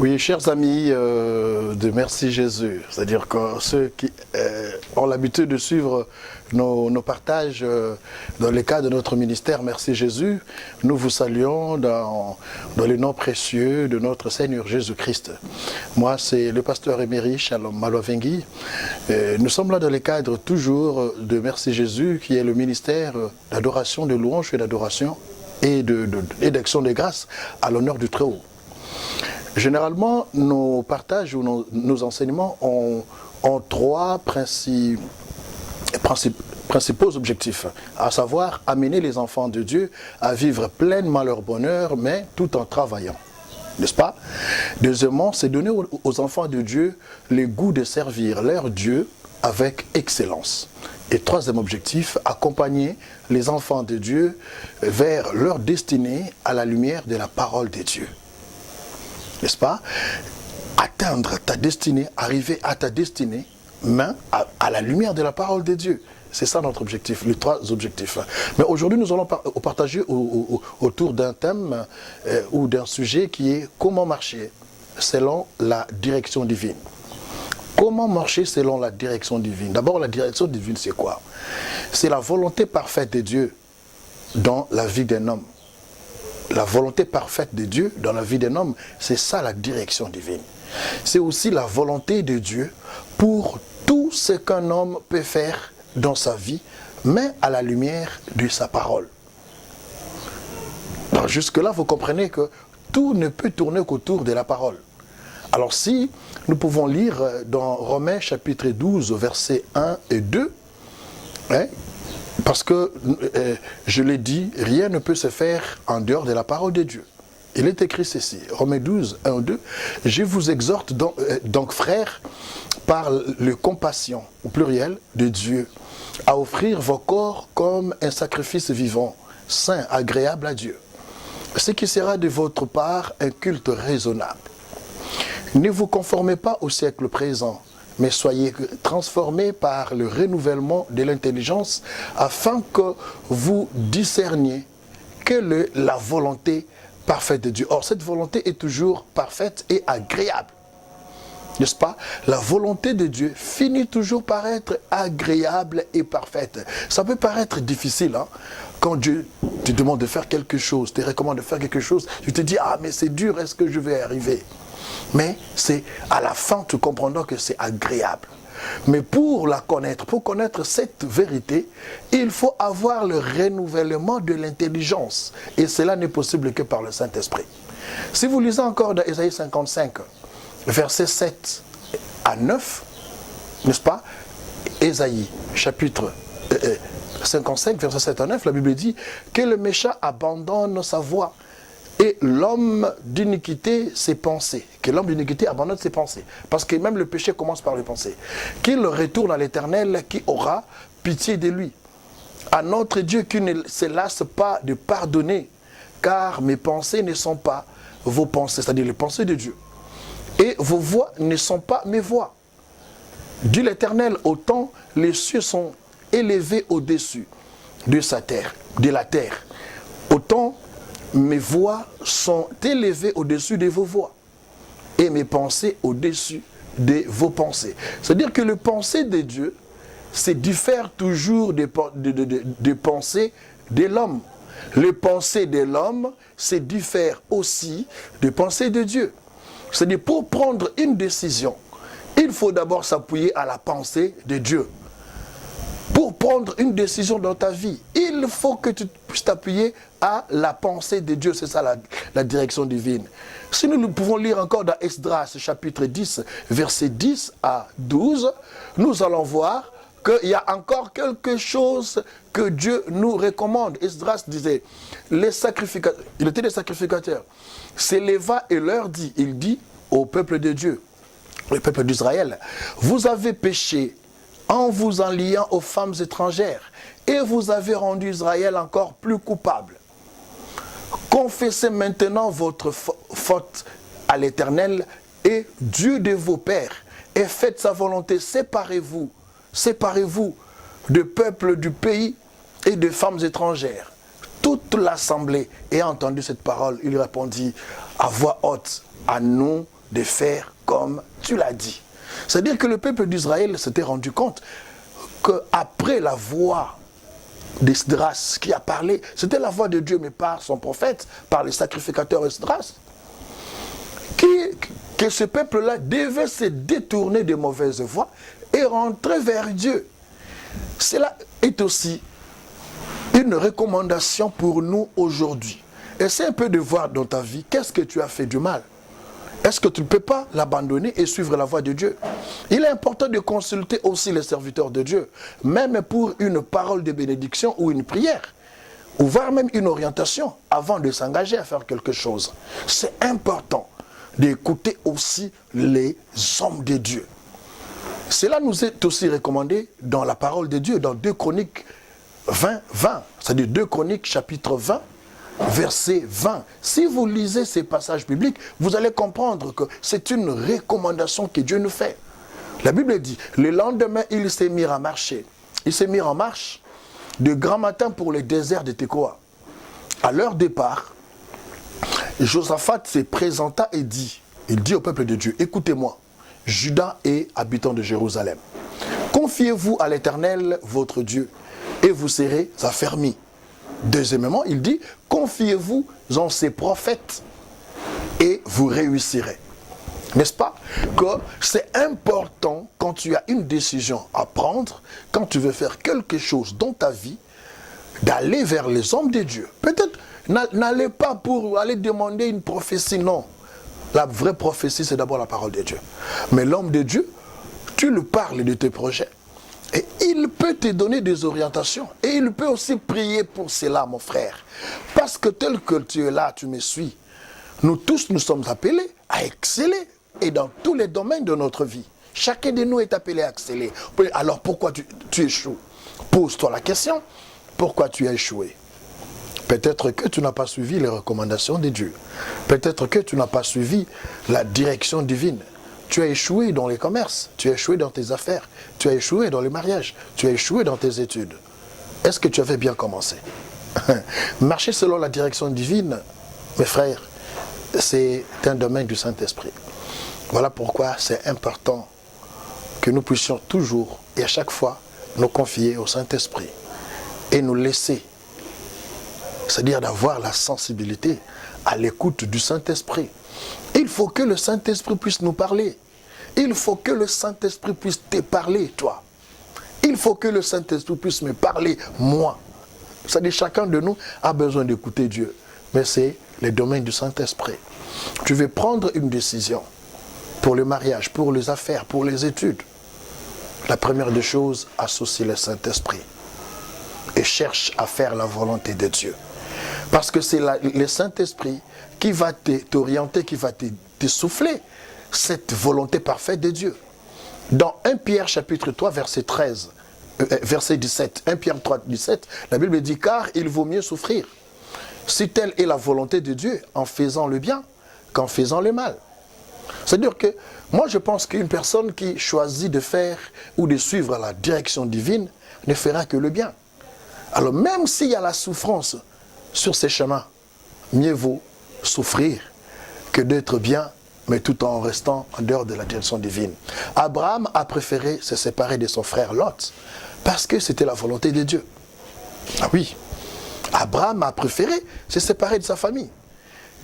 Oui, chers amis de Merci Jésus, c'est-à-dire que ceux qui ont l'habitude de suivre nos partages dans le cadre de notre ministère Merci Jésus, nous vous saluons dans le nom précieux de notre Seigneur Jésus-Christ. Moi, c'est le pasteur émérite Shalom Malwavengi. Nous sommes là dans le cadre toujours de Merci Jésus, qui est le ministère d'adoration, de louange et d'adoration et d'action de grâce à l'honneur du Très-Haut. Généralement, nos partages ou nos enseignements ont trois principaux objectifs, à savoir amener les enfants de Dieu à vivre pleinement leur bonheur, mais tout en travaillant. N'est-ce pas? Deuxièmement, c'est donner aux enfants de Dieu le goût de servir leur Dieu avec excellence. Et troisième objectif, accompagner les enfants de Dieu vers leur destinée à la lumière de la parole de Dieu. N'est-ce pas? Atteindre ta destinée, arriver à ta destinée, mais à la lumière de la parole de Dieu. C'est ça notre objectif, les trois objectifs. Mais aujourd'hui, nous allons partager autour d'un thème ou d'un sujet qui est comment marcher selon la direction divine. Comment marcher selon la direction divine? D'abord, la direction divine, c'est quoi? C'est la volonté parfaite de Dieu dans la vie d'un homme. La volonté parfaite de Dieu dans la vie d'un homme, c'est ça la direction divine. C'est aussi la volonté de Dieu pour tout ce qu'un homme peut faire dans sa vie, mais à la lumière de sa parole. Alors jusque-là, vous comprenez que tout ne peut tourner qu'autour de la parole. Alors si nous pouvons lire dans Romains chapitre 12, versets 1 et 2, hein, parce que, je l'ai dit, rien ne peut se faire en dehors de la parole de Dieu. Il est écrit ceci, Romains 12, 1 et 2, « Je vous exhorte donc frères, par le compassion, au pluriel, de Dieu, à offrir vos corps comme un sacrifice vivant, saint, agréable à Dieu, ce qui sera de votre part un culte raisonnable. Ne vous conformez pas au siècle présent, mais soyez transformés par le renouvellement de l'intelligence afin que vous discerniez quelle est la volonté parfaite de Dieu. Or, cette volonté est toujours parfaite et agréable. N'est-ce pas? La volonté de Dieu finit toujours par être agréable et parfaite. Ça peut paraître difficile, hein? Quand Dieu te demande de faire quelque chose, te recommande de faire quelque chose, tu te dis, ah mais c'est dur, est-ce que je vais y arriver? Mais c'est à la fin, tu comprendras que c'est agréable. Mais pour la connaître, pour connaître cette vérité, il faut avoir le renouvellement de l'intelligence. Et cela n'est possible que par le Saint-Esprit. Si vous lisez encore dans Ésaïe 55, versets 7 à 9, n'est-ce pas? Ésaïe, chapitre 55, verset 7 à 9, la Bible dit que le méchant abandonne sa voie. Et l'homme d'iniquité, ses pensées. Que l'homme d'iniquité abandonne ses pensées. Parce que même le péché commence par les pensées. Qu'il retourne à l'Éternel qui aura pitié de lui. À notre Dieu qui ne se lasse pas de pardonner. Car mes pensées ne sont pas vos pensées, c'est-à-dire les pensées de Dieu. Et vos voix ne sont pas mes voix. Dit l'Éternel, autant les cieux sont élevés au-dessus de sa terre, de la terre. Autant mes voix sont élevées au-dessus de vos voix et mes pensées au-dessus de vos pensées. C'est-à-dire que les pensées de Dieu se diffèrent toujours des pensées de l'homme. Les pensées de l'homme se diffèrent aussi des pensées de Dieu. C'est-à-dire pour prendre une décision, il faut d'abord s'appuyer à la pensée de Dieu. Pour prendre une décision dans ta vie, il faut que tu puisses t'appuyer à la pensée de Dieu. C'est ça la direction divine. Si nous pouvons lire encore dans Esdras chapitre 10, versets 10 à 12, nous allons voir qu'il y a encore quelque chose que Dieu nous recommande. Esdras disait, les sacrificateurs, il était des sacrificateurs, s'éleva et leur dit, il dit au peuple de Dieu, le peuple d'Israël, vous avez péché en vous en liant aux femmes étrangères, et vous avez rendu Israël encore plus coupable. Confessez maintenant votre faute à l'Éternel et Dieu de vos pères, et faites sa volonté. Séparez-vous de peuples du pays et de femmes étrangères. Toute l'assemblée ayant entendu cette parole, il répondit à voix haute, à nous de faire comme tu l'as dit. C'est-à-dire que le peuple d'Israël s'était rendu compte qu'après la voix d'Esdras qui a parlé, c'était la voix de Dieu, mais par son prophète, par les sacrificateurs Esdras, que ce peuple-là devait se détourner des mauvaises voies et rentrer vers Dieu. Cela est aussi une recommandation pour nous aujourd'hui. Essaie un peu de voir dans ta vie, qu'est-ce que tu as fait du mal? Est-ce que tu ne peux pas l'abandonner et suivre la voie de Dieu? Il est important de consulter aussi les serviteurs de Dieu, même pour une parole de bénédiction ou une prière, ou voire même une orientation, avant de s'engager à faire quelque chose. C'est important d'écouter aussi les hommes de Dieu. Cela nous est aussi recommandé dans la parole de Dieu, dans 2 Chroniques 20, c'est-à-dire 2 Chroniques chapitre 20, verset 20. Si vous lisez ces passages bibliques, vous allez comprendre que c'est une recommandation que Dieu nous fait. La Bible dit, le lendemain, il s'est mis à marcher. Il s'est mis en marche de grand matin pour le désert de Tekoa. À leur départ, Josaphat se présenta et dit, il dit au peuple de Dieu, écoutez-moi, Juda et habitants de Jérusalem, confiez-vous à l'Éternel, votre Dieu, et vous serez affermis. Deuxièmement, il dit, confiez-vous en ses prophètes et vous réussirez. N'est-ce pas? Que c'est important quand tu as une décision à prendre, quand tu veux faire quelque chose dans ta vie, d'aller vers les hommes de Dieu. Peut-être, n'allez pas pour aller demander une prophétie, non. La vraie prophétie, c'est d'abord la parole de Dieu. Mais l'homme de Dieu, tu lui parles de tes projets. Et il peut te donner des orientations. Et il peut aussi prier pour cela, mon frère. Parce que tel que tu es là, tu me suis. Nous tous, nous sommes appelés à exceller. Et dans tous les domaines de notre vie. Chacun de nous est appelé à exceller. Alors pourquoi tu échoues? Pose-toi la question. Pourquoi tu as échoué? Peut-être que tu n'as pas suivi les recommandations de Dieu. Peut-être que tu n'as pas suivi la direction divine. Tu as échoué dans les commerces, tu as échoué dans tes affaires, tu as échoué dans les mariages, tu as échoué dans tes études. Est-ce que tu avais bien commencé? Marcher selon la direction divine, mes frères, c'est un domaine du Saint-Esprit. Voilà pourquoi c'est important que nous puissions toujours et à chaque fois nous confier au Saint-Esprit et nous laisser, c'est-à-dire d'avoir la sensibilité à l'écoute du Saint-Esprit. Il faut que le Saint-Esprit puisse nous parler. Il faut que le Saint-Esprit puisse te parler, toi. Il faut que le Saint-Esprit puisse me parler, moi. C'est-à-dire chacun de nous a besoin d'écouter Dieu. Mais c'est le domaine du Saint-Esprit. Tu veux prendre une décision pour le mariage, pour les affaires, pour les études. La première des choses, associe le Saint-Esprit. Et cherche à faire la volonté de Dieu. Parce que c'est le Saint-Esprit qui va t'orienter, qui va te souffler cette volonté parfaite de Dieu. Dans 1 Pierre chapitre 3, verset 17, 1 Pierre 3, 17, la Bible dit, car il vaut mieux souffrir, si telle est la volonté de Dieu, en faisant le bien qu'en faisant le mal. C'est-à-dire que, moi je pense qu'une personne qui choisit de faire ou de suivre la direction divine ne fera que le bien. Alors même s'il y a la souffrance sur ces chemins, mieux vaut souffrir que d'être bien, mais tout en restant en dehors de la direction divine. Abraham a préféré se séparer de son frère Lot, parce que c'était la volonté de Dieu. Ah oui, Abraham a préféré se séparer de sa famille.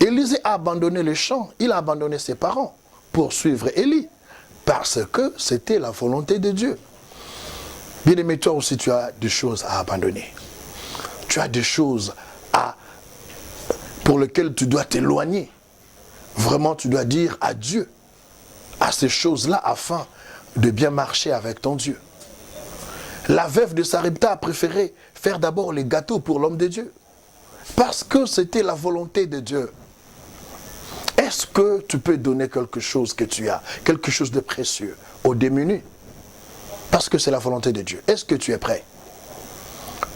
Élisée a abandonné les champs, il a abandonné ses parents pour suivre Élie, parce que c'était la volonté de Dieu. Bien-aimé, toi aussi tu as des choses à abandonner. Tu as des choses pour lesquelles tu dois t'éloigner. Vraiment, tu dois dire adieu à ces choses-là afin de bien marcher avec ton Dieu. La veuve de Sarepta a préféré faire d'abord les gâteaux pour l'homme de Dieu. Parce que c'était la volonté de Dieu. Est-ce que tu peux donner quelque chose que tu as, quelque chose de précieux aux démunis? Parce que c'est la volonté de Dieu. Est-ce que tu es prêt?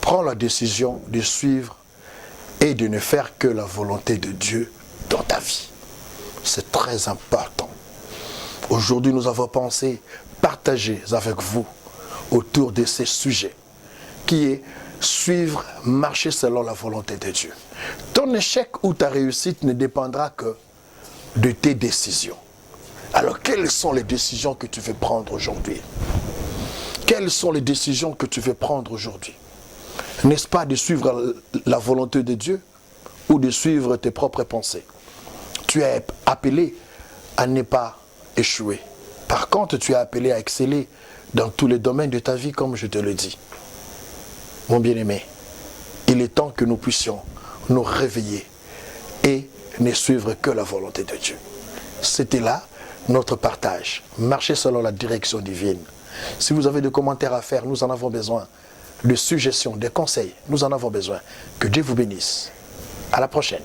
Prends la décision de suivre et de ne faire que la volonté de Dieu dans ta vie. C'est très important. Aujourd'hui, nous avons pensé partager avec vous autour de ces sujets qui est suivre, marcher selon la volonté de Dieu. Ton échec ou ta réussite ne dépendra que de tes décisions. Alors, quelles sont les décisions que tu veux prendre aujourd'hui? Quelles sont les décisions que tu veux prendre aujourd'hui? N'est-ce pas de suivre la volonté de Dieu ou de suivre tes propres pensées? Tu es appelé à ne pas échouer. Par contre, tu es appelé à exceller dans tous les domaines de ta vie, comme je te le dis. Mon bien-aimé, il est temps que nous puissions nous réveiller et ne suivre que la volonté de Dieu. C'était là notre partage. Marchez selon la direction divine. Si vous avez des commentaires à faire, nous en avons besoin. De suggestions, des conseils, nous en avons besoin. Que Dieu vous bénisse. À la prochaine.